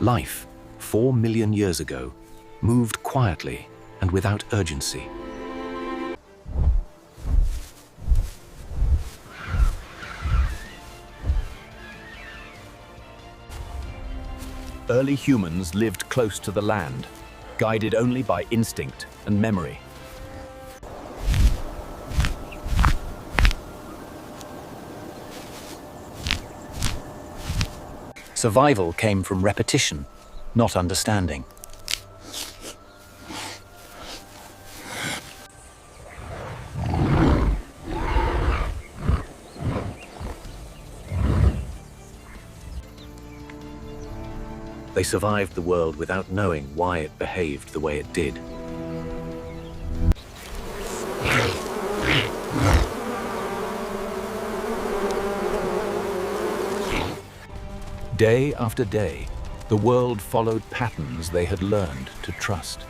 Life, 4 million years ago, moved quietly and without urgency. Early humans lived close to the land, guided only by instinct and memory. Survival came from repetition, not understanding. They survived the world without knowing why it behaved the way it did. Day after day, the world followed patterns they had learned to trust.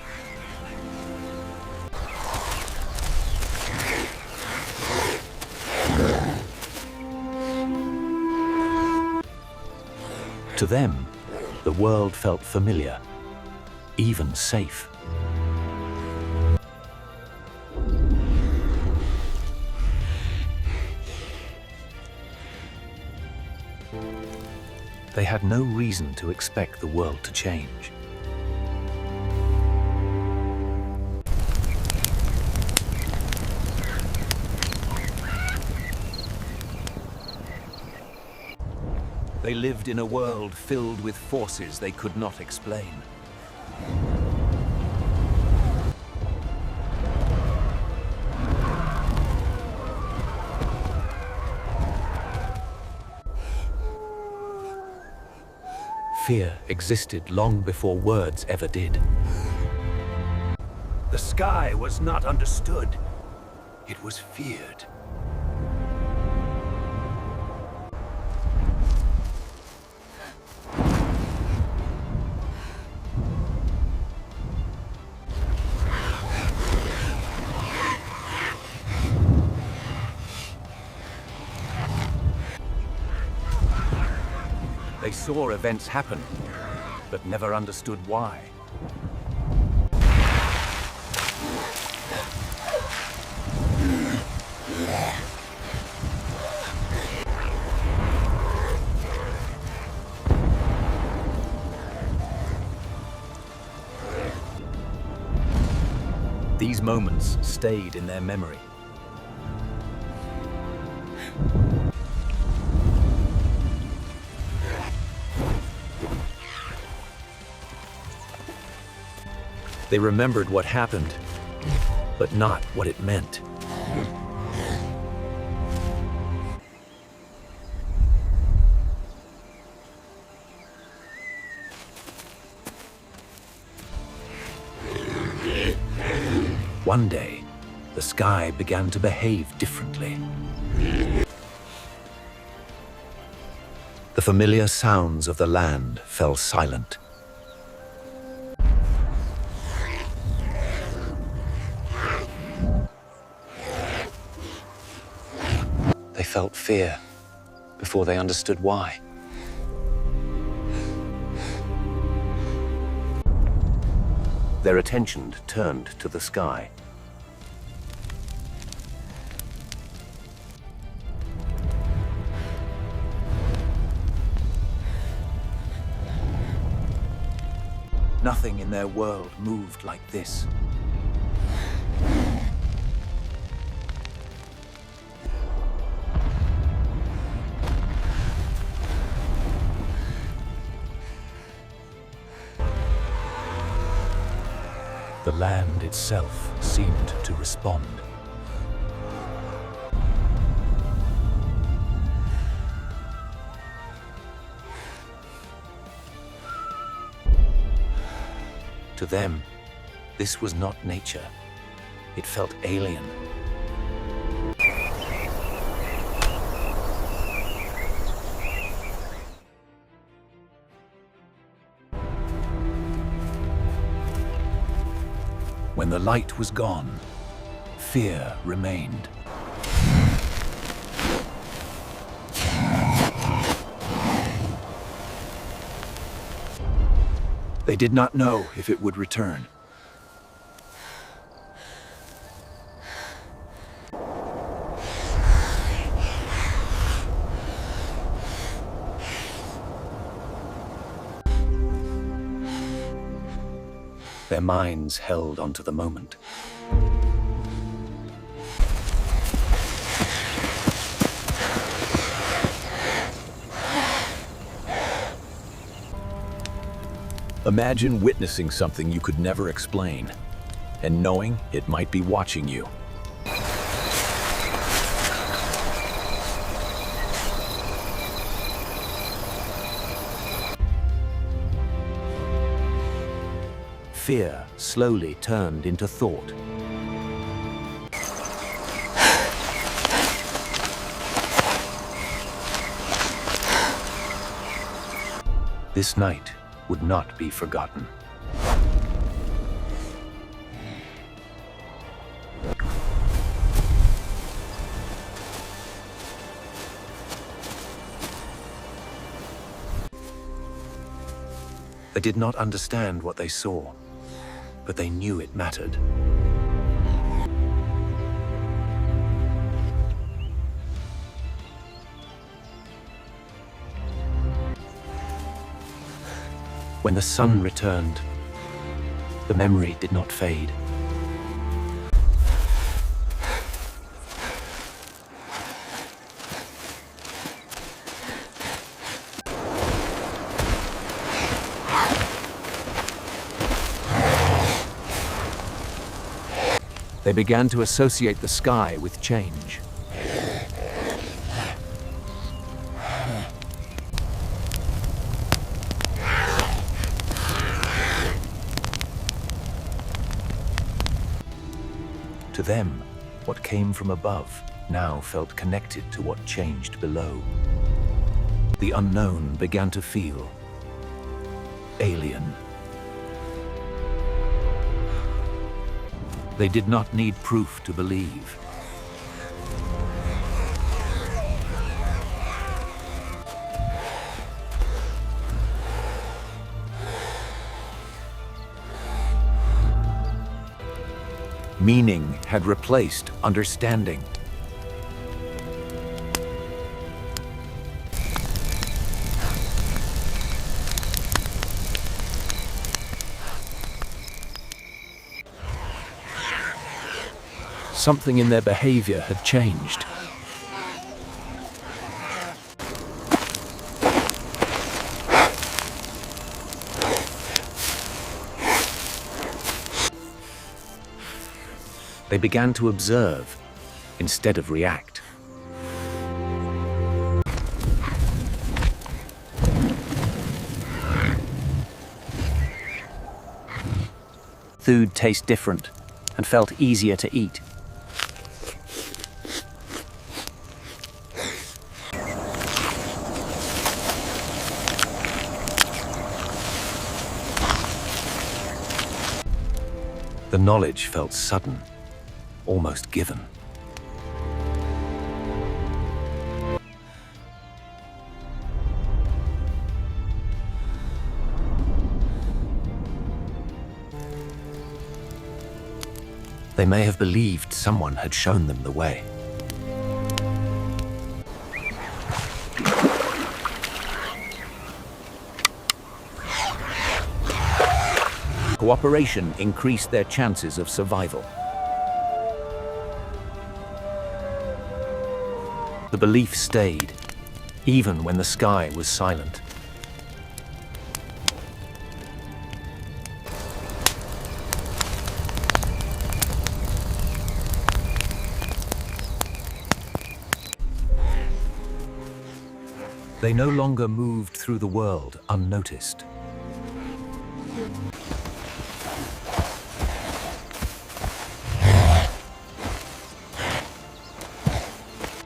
To them, the world felt familiar, even safe. They had no reason to expect the world to change. They lived in a world filled with forces they could not explain. Fear existed long before words ever did. The sky was not understood. It was feared. They saw events happen, but never understood why. These moments stayed in their memory. They remembered what happened, but not what it meant. One day, the sky began to behave differently. The familiar sounds of the land fell silent. They felt fear before they understood why. Their attention turned to the sky. Nothing in their world moved like this. The land itself seemed to respond. To them, this was not nature. It felt alien. When the light was gone, fear remained. They did not know if it would return. Their minds held onto the moment. Imagine witnessing something you could never explain, and knowing it might be watching you. Fear slowly turned into thought. This night would not be forgotten. They did not understand what they saw, but they knew it mattered. When the sun returned, the memory did not fade. They began to associate the sky with change. To them, what came from above now felt connected to what changed below. The unknown began to feel alien. They did not need proof to believe. Meaning had replaced understanding. Something in their behavior had changed. They began to observe instead of react. Food tasted different and felt easier to eat. The knowledge felt sudden, almost given. They may have believed someone had shown them the way. Cooperation increased their chances of survival. The belief stayed, even when the sky was silent. They no longer moved through the world unnoticed.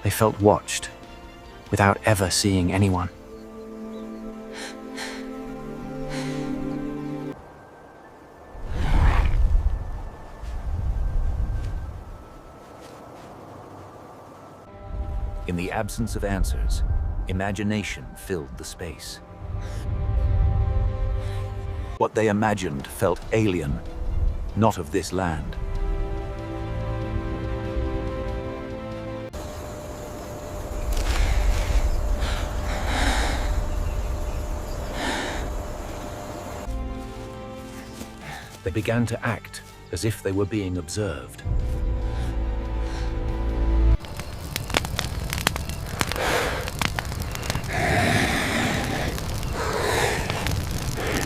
They felt watched, without ever seeing anyone. In the absence of answers, imagination filled the space. What they imagined felt alien, not of this land. They began to act as if they were being observed.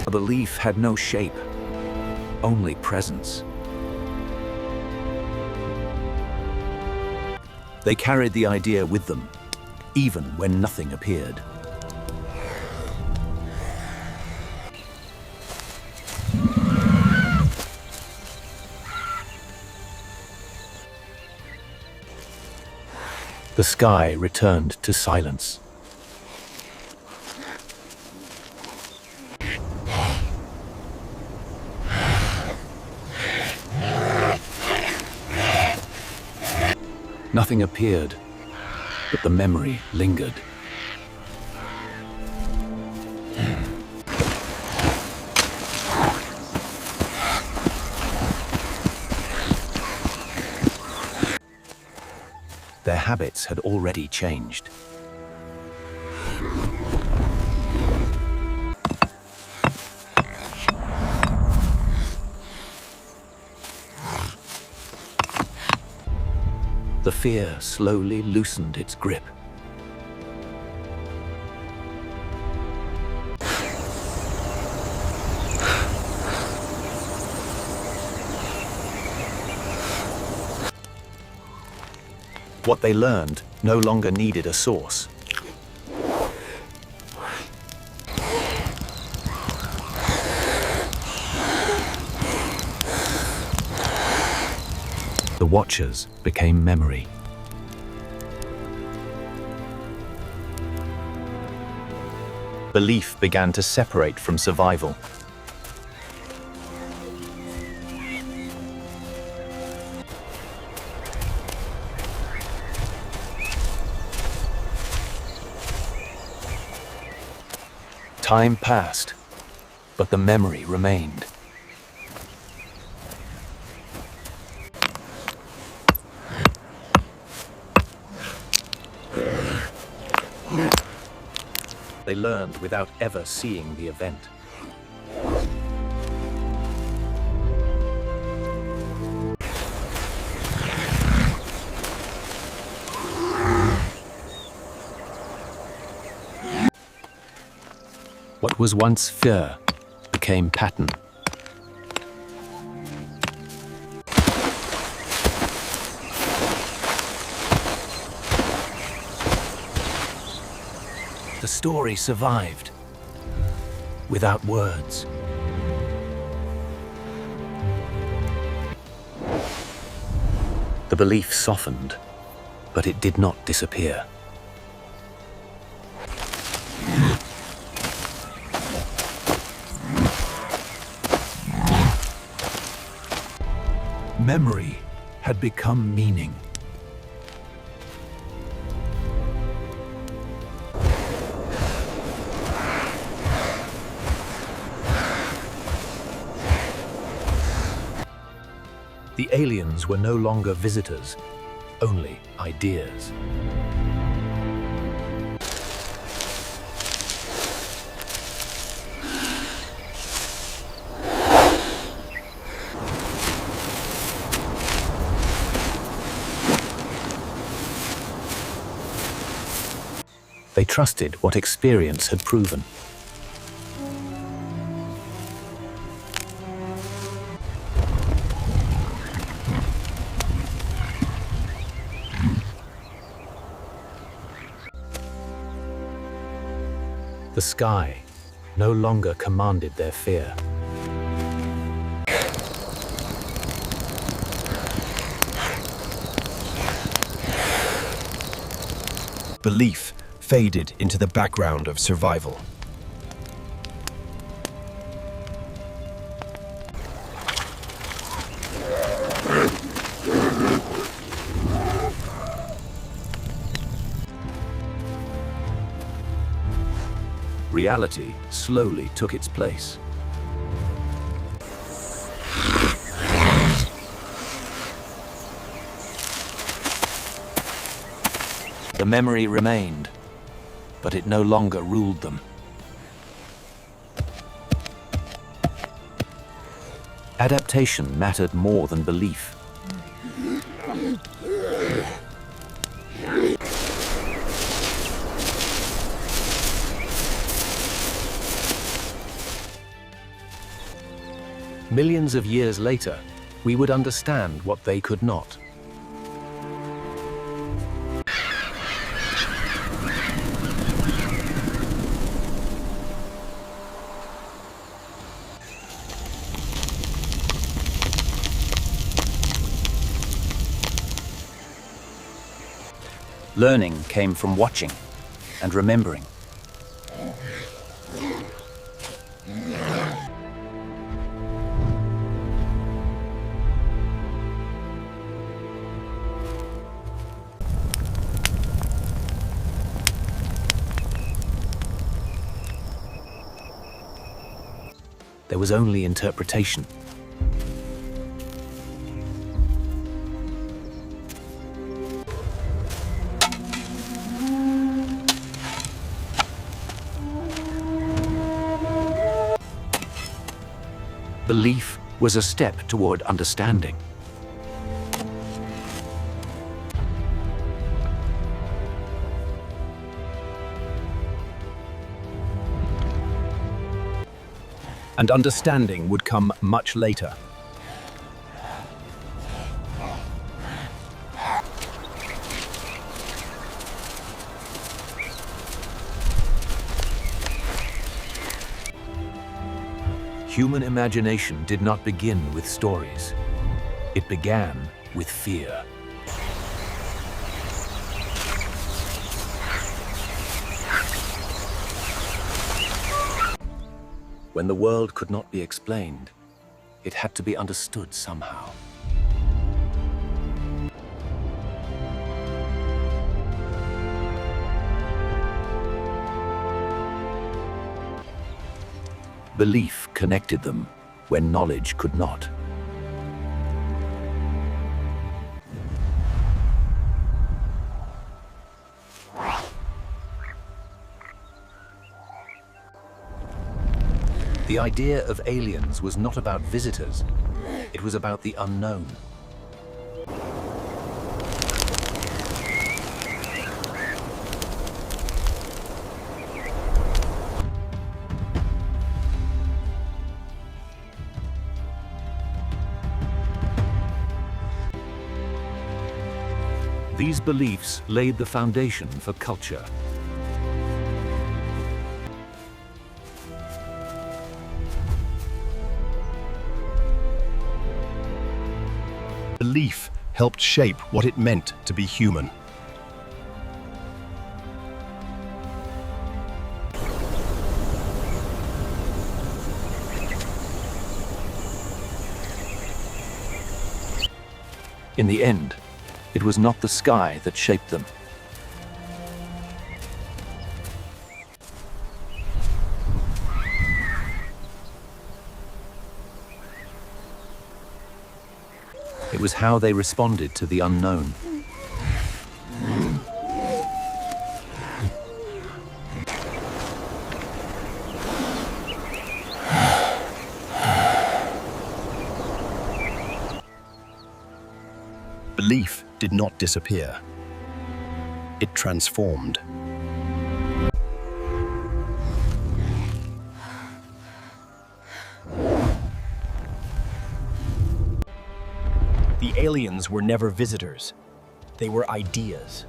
The belief had no shape, only presence. They carried the idea with them, even when nothing appeared. The sky returned to silence. Nothing appeared, but the memory lingered. Their habits had already changed. The fear slowly loosened its grip. What they learned no longer needed a source. The Watchers became memory. Belief began to separate from survival. Time passed, but the memory remained. They learned without ever seeing the event. What was once fear became pattern. The story survived, without words. The belief softened, but it did not disappear. Memory had become meaning. The aliens were no longer visitors, only ideas. They trusted what experience had proven. The sky no longer commanded their fear. Belief faded into the background of survival. Reality slowly took its place. The memory remained, but it no longer ruled them. Adaptation mattered more than belief. Millions of years later, we would understand what they could not. Learning came from watching and remembering. There was only interpretation. Belief was a step toward understanding. And understanding would come much later. Human imagination did not begin with stories. It began with fear. When the world could not be explained, it had to be understood somehow. Belief connected them when knowledge could not. The idea of aliens was not about visitors. It was about the unknown. These beliefs laid the foundation for culture. Belief helped shape what it meant to be human. In the end, it was not the sky that shaped them. It was how they responded to the unknown. Belief did not disappear. It transformed. The aliens were never visitors. They were ideas.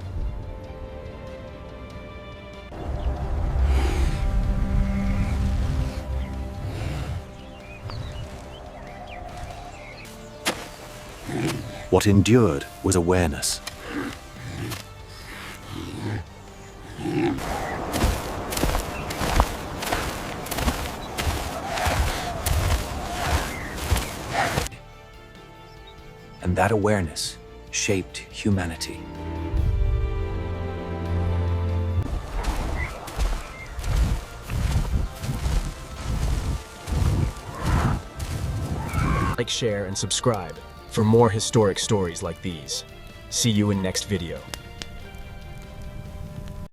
What endured was awareness. And that awareness shaped humanity. Like, share, and subscribe for more historic stories like these. See you in next video.